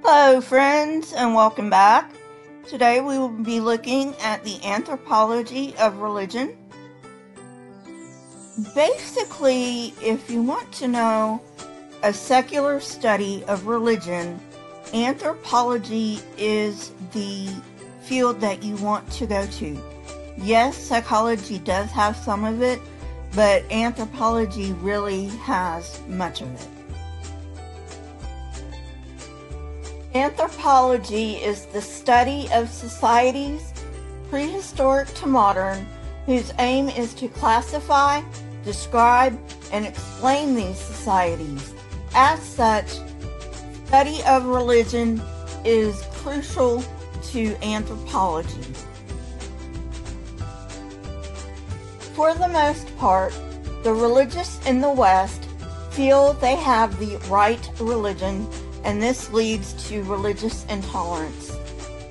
Hello friends and welcome back. Today we will be looking at the anthropology of religion. Basically, if you want to know a secular study of religion, anthropology is the field that you want to go to. Yes, psychology does have some of it, but anthropology really has much of it. Anthropology is the study of societies, prehistoric to modern, whose aim is to classify, describe, and explain these societies. As such, study of religion is crucial to anthropology. For the most part, the religious in the West feel they have the right religion, and this leads to religious intolerance.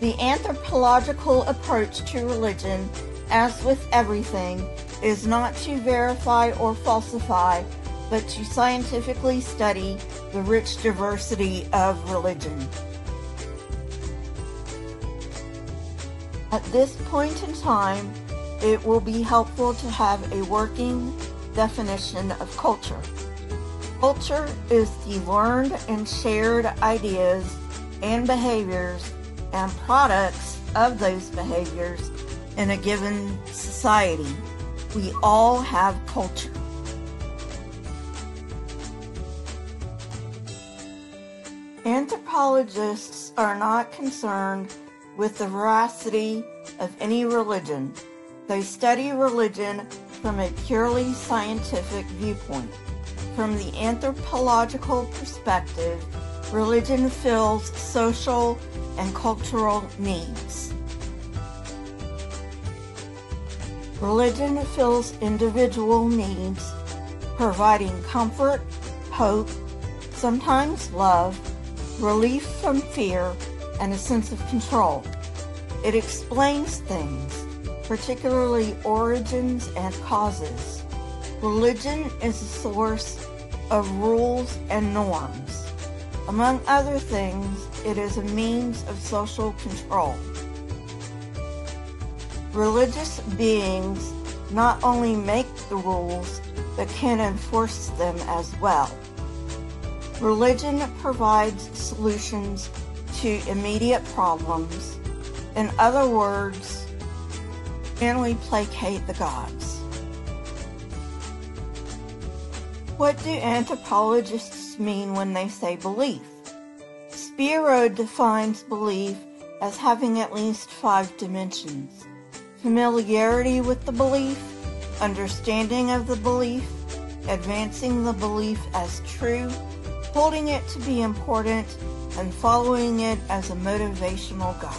The anthropological approach to religion, as with everything, is not to verify or falsify, but to scientifically study the rich diversity of religion. At this point in time, it will be helpful to have a working definition of culture. Culture is the learned and shared ideas and behaviors and products of those behaviors in a given society. We all have culture. Anthropologists are not concerned with the veracity of any religion. They study religion from a purely scientific viewpoint. From the anthropological perspective, religion fills social and cultural needs. Religion fills individual needs, providing comfort, hope, sometimes love, relief from fear, and a sense of control. It explains things, particularly origins and causes. Religion is a source of rules and norms. Among other things, it is a means of social control. Religious beings not only make the rules, but can enforce them as well. Religion provides solutions to immediate problems. In other words, can we placate the gods? What do anthropologists mean when they say belief? Spiro defines belief as having at least 5 dimensions: familiarity with the belief, understanding of the belief, advancing the belief as true, holding it to be important, and following it as a motivational guide.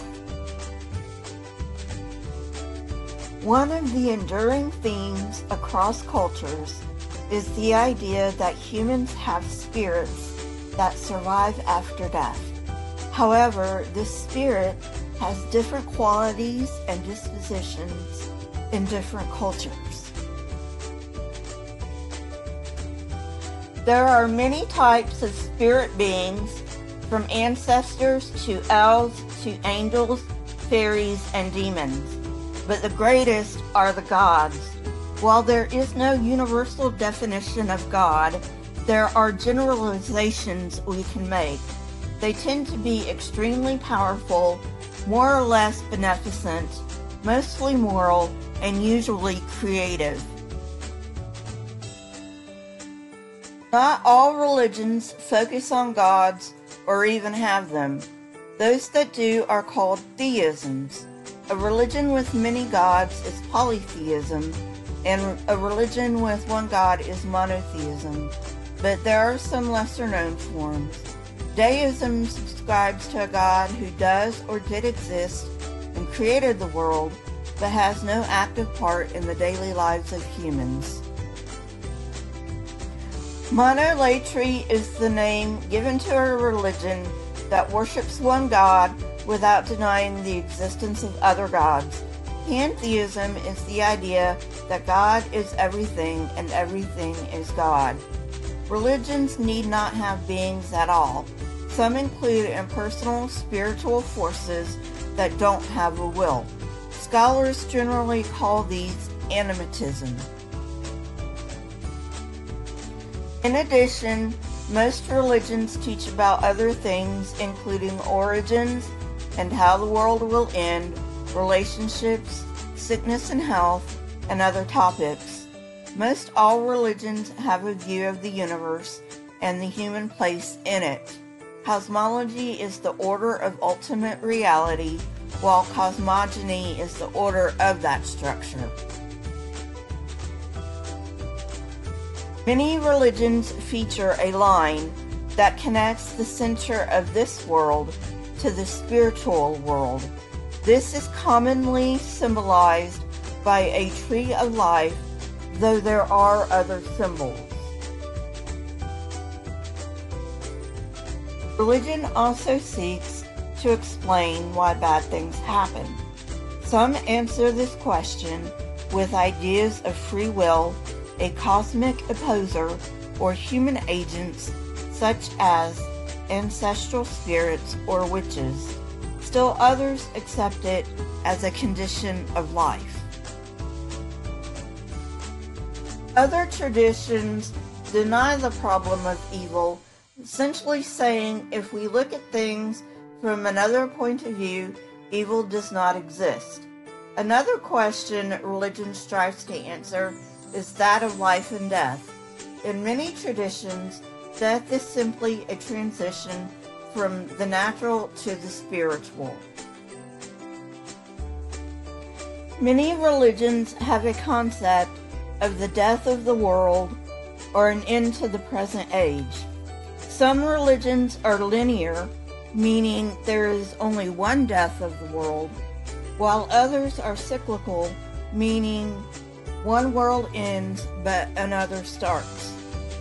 One of the enduring themes across cultures is the idea that humans have spirits that survive after death. However, this spirit has different qualities and dispositions in different cultures. There are many types of spirit beings, from ancestors to elves to angels, fairies, and demons, but the greatest are the gods. While there is no universal definition of God, there are generalizations we can make. They tend to be extremely powerful, more or less beneficent, mostly moral, and usually creative. Not all religions focus on gods or even have them. Those that do are called theisms. A religion with many gods is polytheism, and a religion with one god is monotheism, but there are some lesser-known forms. Deism subscribes to a god who does or did exist and created the world, but has no active part in the daily lives of humans. Monolatry is the name given to a religion that worships one god without denying the existence of other gods. Pantheism is the idea that God is everything and everything is God. Religions need not have beings at all. Some include impersonal spiritual forces that don't have a will. Scholars generally call these animism. In addition, most religions teach about other things, including origins and how the world will end, relationships, sickness and health, and other topics. Most all religions have a view of the universe and the human place in it. Cosmology is the order of ultimate reality, while cosmogony is the order of that structure. Many religions feature a line that connects the center of this world to the spiritual world. This is commonly symbolized by a tree of life, though there are other symbols. Religion also seeks to explain why bad things happen. Some answer this question with ideas of free will, a cosmic opposer, or human agents such as ancestral spirits or witches. Still others accept it as a condition of life. Other traditions deny the problem of evil, essentially saying if we look at things from another point of view, evil does not exist. Another question religion strives to answer is that of life and death. In many traditions, death is simply a transition from the natural to the spiritual. Many religions have a concept of the death of the world or an end to the present age. Some religions are linear, meaning there is only one death of the world, while others are cyclical, meaning one world ends but another starts.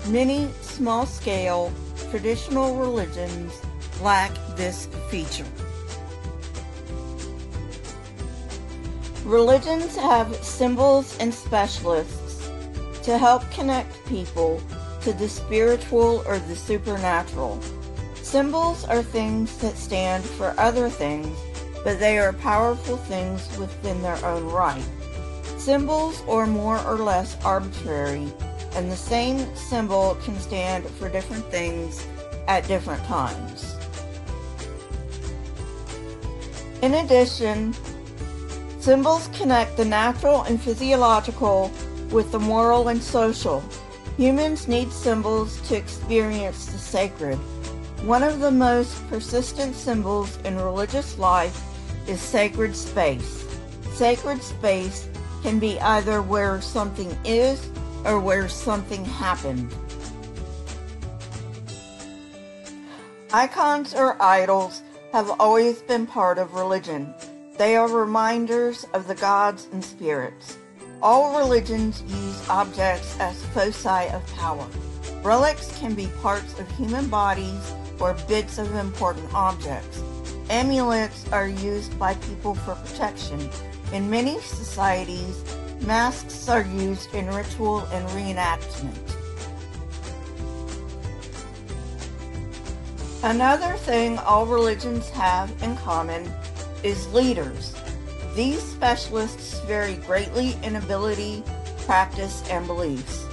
Many small-scale traditional religions lack this feature. Religions have symbols and specialists to help connect people to the spiritual or the supernatural. Symbols are things that stand for other things, but they are powerful things within their own right. Symbols are more or less arbitrary, and the same symbol can stand for different things at different times. In addition, symbols connect the natural and physiological with the moral and social. Humans need symbols to experience the sacred. One of the most persistent symbols in religious life is sacred space. Sacred space can be either where something is or where something happened. Icons or idols have always been part of religion. They are reminders of the gods and spirits. All religions use objects as foci of power. Relics can be parts of human bodies or bits of important objects. Amulets are used by people for protection. In many societies, masks are used in ritual and reenactment. Another thing all religions have in common is leaders. These specialists vary greatly in ability, practice, and beliefs.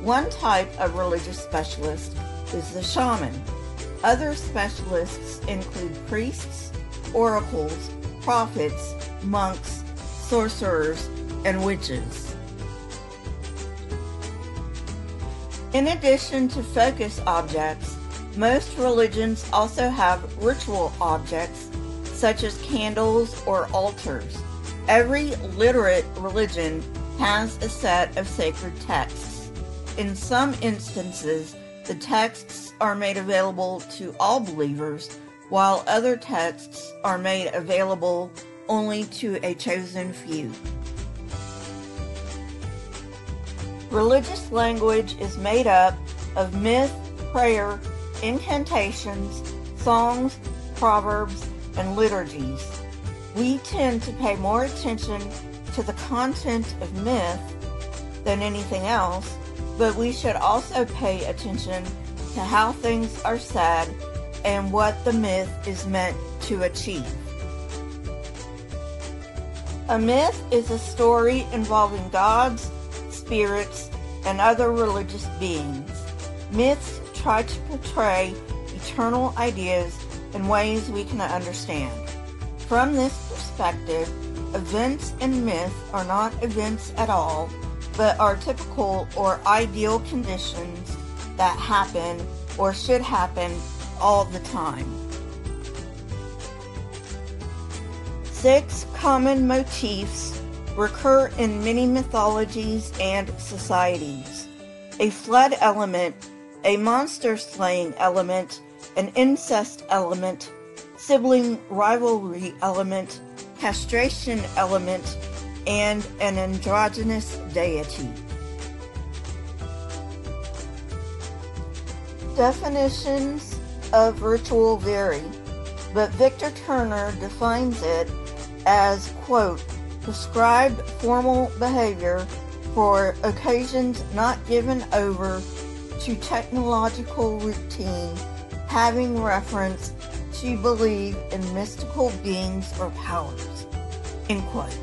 One type of religious specialist is the shaman. Other specialists include priests, oracles, prophets, monks, sorcerers, and witches. In addition to focus objects, most religions also have ritual objects such as candles or altars. Every literate religion has a set of sacred texts. In some instances, the texts are made available to all believers, while other texts are made available only to a chosen few. Religious language is made up of myth, prayer, incantations, songs, proverbs, and liturgies. We tend to pay more attention to the content of myth than anything else, but we should also pay attention to how things are said and what the myth is meant to achieve. A myth is a story involving gods, spirits, and other religious beings. Myths try to portray eternal ideas in ways we can understand. From this perspective, events in myth are not events at all, but are typical or ideal conditions that happen or should happen all the time. 6 common motifs recur in many mythologies and societies: a flood element, a monster slaying element, an incest element, sibling rivalry element, castration element, and an androgynous deity. Definitions of ritual vary, but Victor Turner defines it as, quote, prescribed formal behavior for occasions not given over to technological routine, having reference to believe in mystical beings or powers, end quote.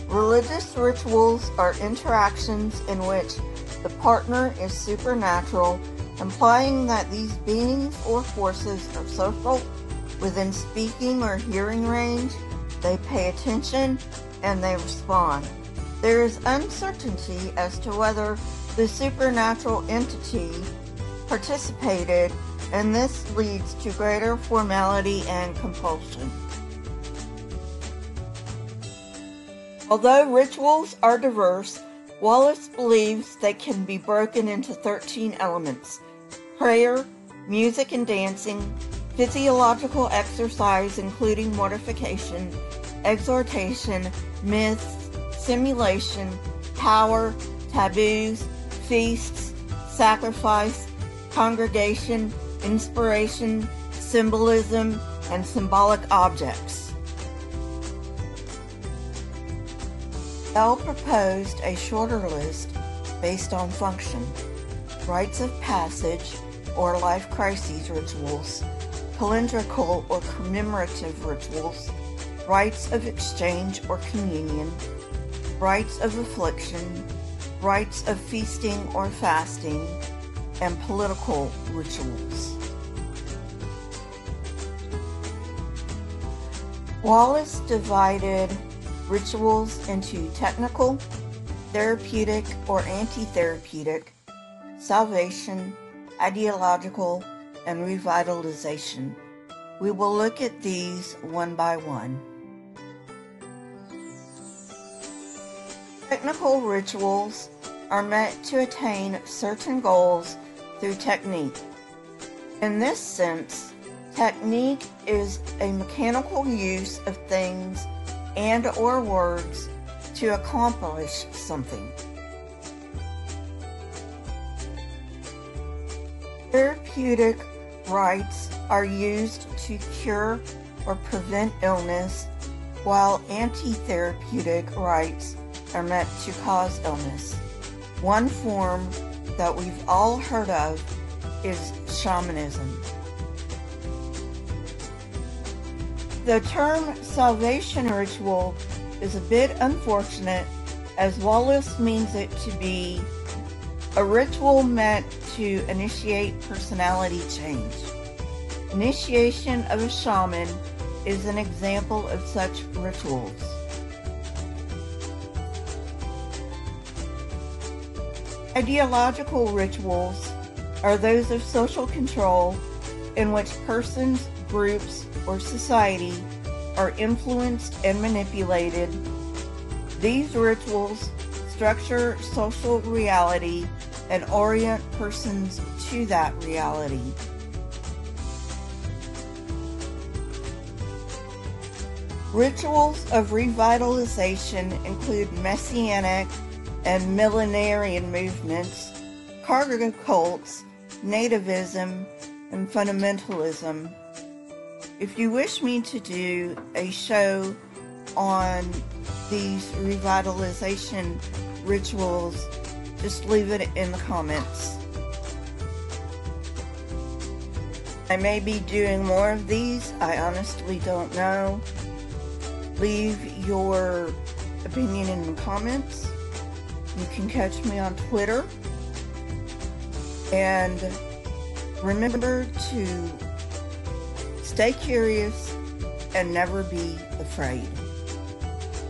Religious rituals are interactions in which the partner is supernatural, implying that these beings or forces are social within speaking or hearing range. They pay attention and they respond. There is uncertainty as to whether the supernatural entity participated, and this leads to greater formality and compulsion. Although rituals are diverse, Wallace believes they can be broken into 13 elements: prayer, music and dancing, physiological exercise including mortification, exhortation, myths, simulation, power, taboos, feasts, sacrifice, congregation, inspiration, symbolism, and symbolic objects. Bell proposed a shorter list based on function: rites of passage or life crises rituals, calendrical or commemorative rituals, rites of exchange or communion, rites of affliction, rites of feasting or fasting, and political rituals. Wallace divided rituals into technical, therapeutic or anti-therapeutic, salvation, ideological, and revitalization. We will look at these one by one. Technical rituals are meant to attain certain goals through technique. In this sense, technique is a mechanical use of things and or words to accomplish something. Therapeutic rites are used to cure or prevent illness, while anti-therapeutic rites are meant to cause illness. One form that we've all heard of is shamanism. The term salvation ritual is a bit unfortunate, as Wallace means it to be a ritual meant to initiate personality change. Initiation of a shaman is an example of such rituals. Ideological rituals are those of social control in which persons, groups, or society are influenced and manipulated. These rituals structure social reality and orient persons to that reality. Rituals of revitalization include messianic and millenarian movements, cargo cults, nativism, and fundamentalism. If you wish me to do a show on these revitalization rituals, just leave it in the comments. I may be doing more of these. I honestly don't know. Leave your opinion in the comments. You can catch me on Twitter. And remember to stay curious and never be afraid.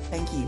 Thank you.